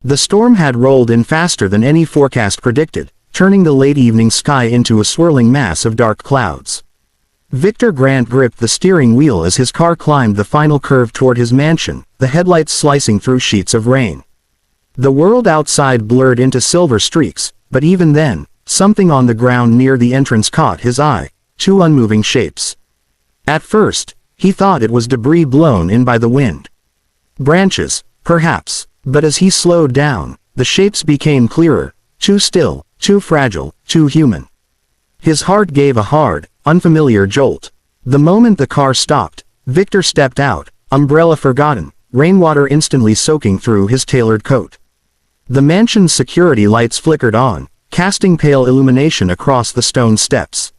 The storm had rolled in faster than any forecast predicted, turning the late evening sky into a swirling mass of dark clouds. Victor Grant gripped the steering wheel as his car climbed the final curve toward his mansion, the headlights slicing through sheets of rain. The world outside blurred into silver streaks, but even then, something on the ground near the entrance caught his eye, two unmoving shapes. At first, he thought it was debris blown in by the wind. Branches, perhaps, but as he slowed down, the shapes became clearer, too still, too fragile, too human. His heart gave a hard, unfamiliar jolt. The moment the car stopped, Victor stepped out, umbrella forgotten, rainwater instantly soaking through his tailored coat. The mansion's security lights flickered on, casting pale illumination across the stone steps.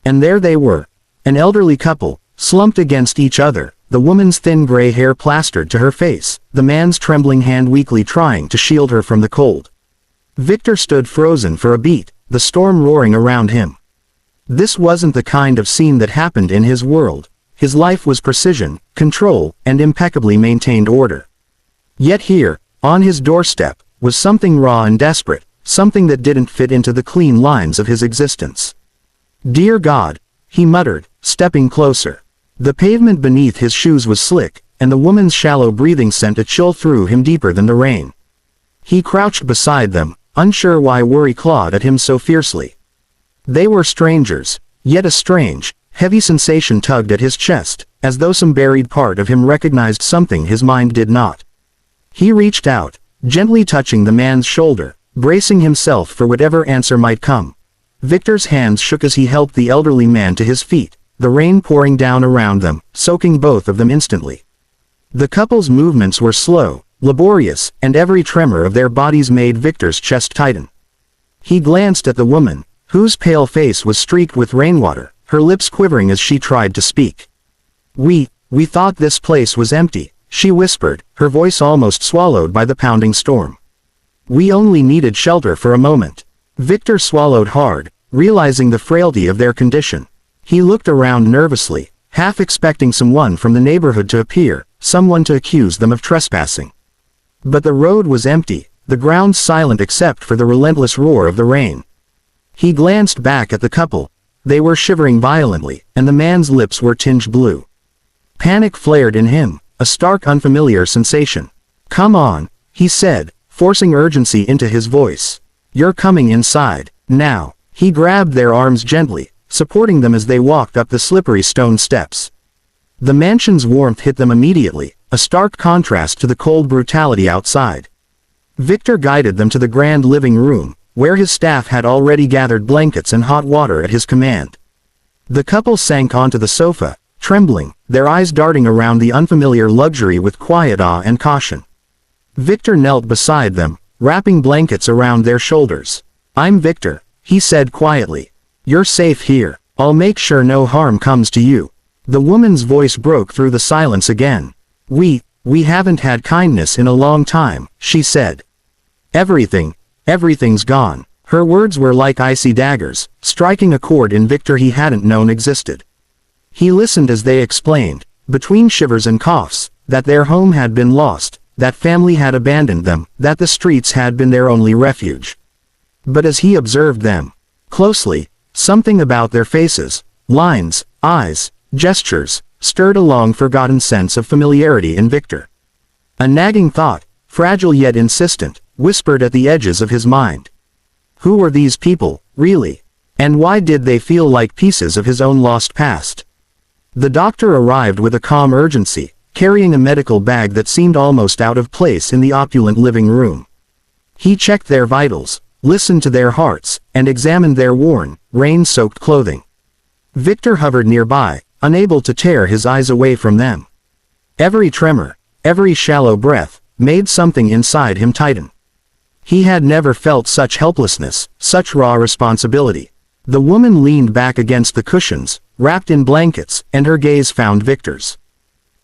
And there they were, an elderly couple, slumped against each other, the woman's thin gray hair plastered to her face, the man's trembling hand weakly trying to shield her from the cold. Victor stood frozen for a beat, the storm roaring around him. This wasn't the kind of scene that happened in his world. His life was precision, control, and impeccably maintained order. Yet here, on his doorstep, was something raw and desperate, something that didn't fit into the clean lines of his existence. "Dear God," he muttered, stepping closer. The pavement beneath his shoes was slick, and the woman's shallow breathing sent a chill through him deeper than the rain. He crouched beside them, unsure why worry clawed at him so fiercely. They were strangers, yet a strange, heavy sensation tugged at his chest, as though some buried part of him recognized something his mind did not. He reached out, gently touching the man's shoulder, bracing himself for whatever answer might come. Victor's hands shook as he helped the elderly man to his feet, the rain pouring down around them, soaking both of them instantly. The couple's movements were slow, laborious, and every tremor of their bodies made Victor's chest tighten. He glanced at the woman, whose pale face was streaked with rainwater, her lips quivering as she tried to speak. We thought this place was empty," she whispered, her voice almost swallowed by the pounding storm. "We only needed shelter for a moment." Victor swallowed hard, realizing the frailty of their condition. He looked around nervously, half expecting someone from the neighborhood to appear, someone to accuse them of trespassing. But the road was empty, the ground silent except for the relentless roar of the rain. He glanced back at the couple. They were shivering violently, and the man's lips were tinged blue. Panic flared in him, a stark unfamiliar sensation. "Come on," he said, forcing urgency into his voice. "You're coming inside, now." He grabbed their arms gently, supporting them as they walked up the slippery stone steps. The mansion's warmth hit them immediately, a stark contrast to the cold brutality outside. Victor guided them to the grand living room, where his staff had already gathered blankets and hot water at his command. The couple sank onto the sofa, trembling, their eyes darting around the unfamiliar luxury with quiet awe and caution. Victor knelt beside them, wrapping blankets around their shoulders. "I'm Victor," he said quietly. "You're safe here. I'll make sure no harm comes to you." The woman's voice broke through the silence again. We haven't had kindness in a long time," she said. Everything's gone." Her words were like icy daggers, striking a chord in Victor he hadn't known existed. He listened as they explained, between shivers and coughs, that their home had been lost, that family had abandoned them, that the streets had been their only refuge. But as he observed them closely, something about their faces, lines, eyes, gestures, stirred a long-forgotten sense of familiarity in Victor. A nagging thought, fragile yet insistent, whispered at the edges of his mind. Who were these people, really? And why did they feel like pieces of his own lost past? The doctor arrived with a calm urgency, carrying a medical bag that seemed almost out of place in the opulent living room. He checked their vitals, listened to their hearts, and examined their worn, rain-soaked clothing. Victor hovered nearby, unable to tear his eyes away from them. Every tremor, every shallow breath, made something inside him tighten. He had never felt such helplessness, such raw responsibility. The woman leaned back against the cushions, wrapped in blankets, and her gaze found Victor's.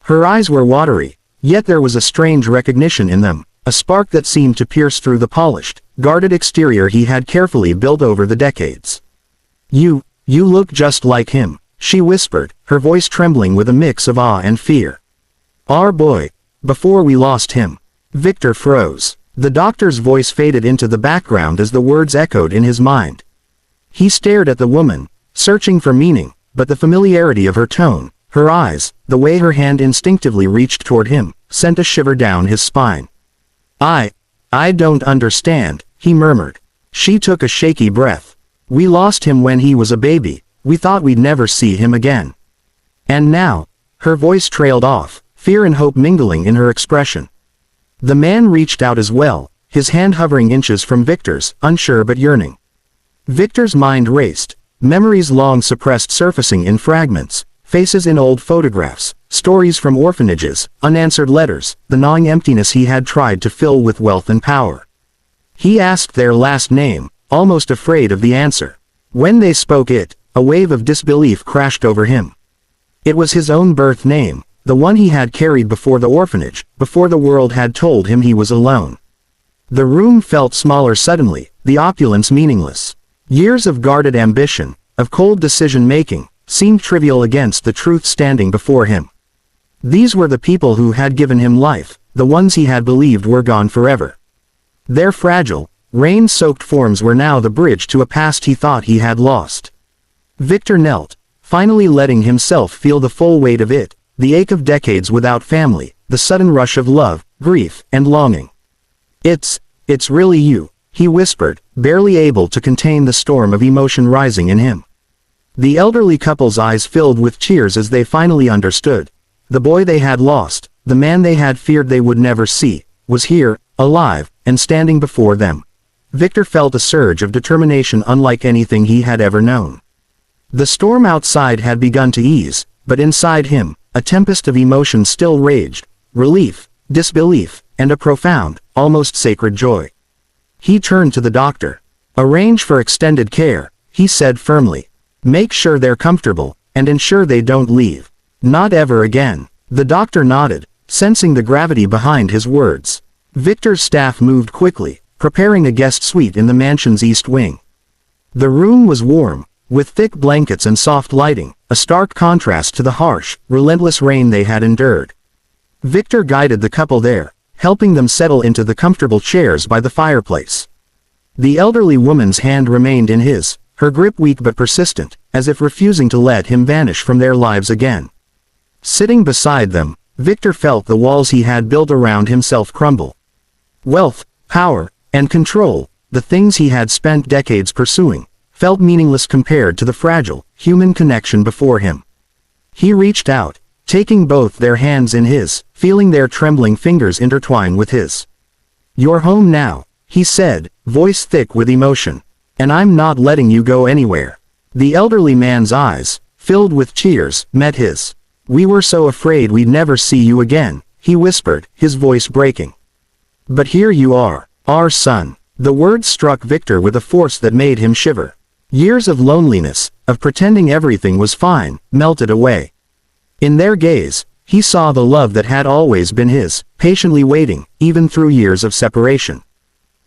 Her eyes were watery, yet there was a strange recognition in them, a spark that seemed to pierce through the polished, guarded exterior he had carefully built over the decades. You look just like him," she whispered, her voice trembling with a mix of awe and fear. "Our boy, before we lost him." Victor froze. The doctor's voice faded into the background as the words echoed in his mind. He stared at the woman, searching for meaning, but the familiarity of her tone, her eyes, the way her hand instinctively reached toward him, sent a shiver down his spine. I don't understand, he murmured. She took a shaky breath. We lost him when he was a baby, we thought we'd never see him again. And now, her voice trailed off, fear and hope mingling in her expression. The man reached out as well, his hand hovering inches from Victor's, unsure but yearning. Victor's mind raced, memories long suppressed surfacing in fragments, faces in old photographs, stories from orphanages, unanswered letters, the gnawing emptiness he had tried to fill with wealth and power. He asked their last name, almost afraid of the answer. When they spoke it, a wave of disbelief crashed over him. It was his own birth name, the one he had carried before the orphanage, before the world had told him he was alone. The room felt smaller suddenly, the opulence meaningless. Years of guarded ambition, of cold decision-making, seemed trivial against the truth standing before him. These were the people who had given him life, the ones he had believed were gone forever. Their fragile, rain-soaked forms were now the bridge to a past he thought he had lost. Victor knelt, finally letting himself feel the full weight of it, the ache of decades without family, the sudden rush of love, grief, and longing. It's really you, he whispered, barely able to contain the storm of emotion rising in him. The elderly couple's eyes filled with tears as they finally understood. The boy they had lost, the man they had feared they would never see, was here, alive, and standing before them. Victor felt a surge of determination unlike anything he had ever known. The storm outside had begun to ease, but inside him, a tempest of emotion still raged, relief, disbelief, and a profound, almost sacred joy. He turned to the doctor. Arrange for extended care, he said firmly. Make sure they're comfortable, and ensure they don't leave. Not ever again. The doctor nodded, sensing the gravity behind his words. Victor's staff moved quickly, preparing a guest suite in the mansion's east wing. The room was warm, with thick blankets and soft lighting, a stark contrast to the harsh, relentless rain they had endured. Victor guided the couple there, helping them settle into the comfortable chairs by the fireplace. The elderly woman's hand remained in his, her grip weak but persistent, as if refusing to let him vanish from their lives again. Sitting beside them, Victor felt the walls he had built around himself crumble. Wealth, power, and control, the things he had spent decades pursuing, felt meaningless compared to the fragile, human connection before him. He reached out, taking both their hands in his, feeling their trembling fingers intertwine with his. "You're home now," he said, voice thick with emotion. "And I'm not letting you go anywhere." The elderly man's eyes, filled with tears, met his. "We were so afraid we'd never see you again," he whispered, his voice breaking. "But here you are, our son." The words struck Victor with a force that made him shiver. Years of loneliness, of pretending everything was fine, melted away. In their gaze, he saw the love that had always been his, patiently waiting, even through years of separation.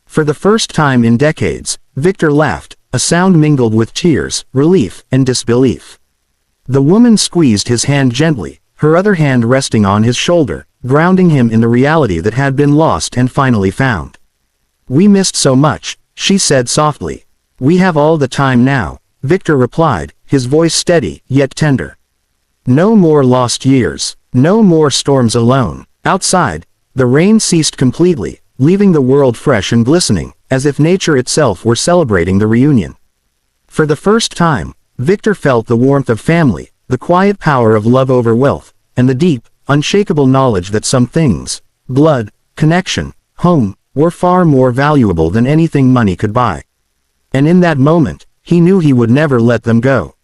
For the first time in decades, Victor laughed, a sound mingled with tears, relief, and disbelief. The woman squeezed his hand gently, her other hand resting on his shoulder, grounding him in the reality that had been lost and finally found. "We missed so much," she said softly. "We have all the time now," Victor replied, his voice steady, yet tender. No more lost years, no more storms alone. Outside, the rain ceased completely, leaving the world fresh and glistening, as if nature itself were celebrating the reunion. For the first time, Victor felt the warmth of family, the quiet power of love over wealth, and the deep, unshakable knowledge that some things, blood, connection, home, were far more valuable than anything money could buy. And in that moment, he knew he would never let them go.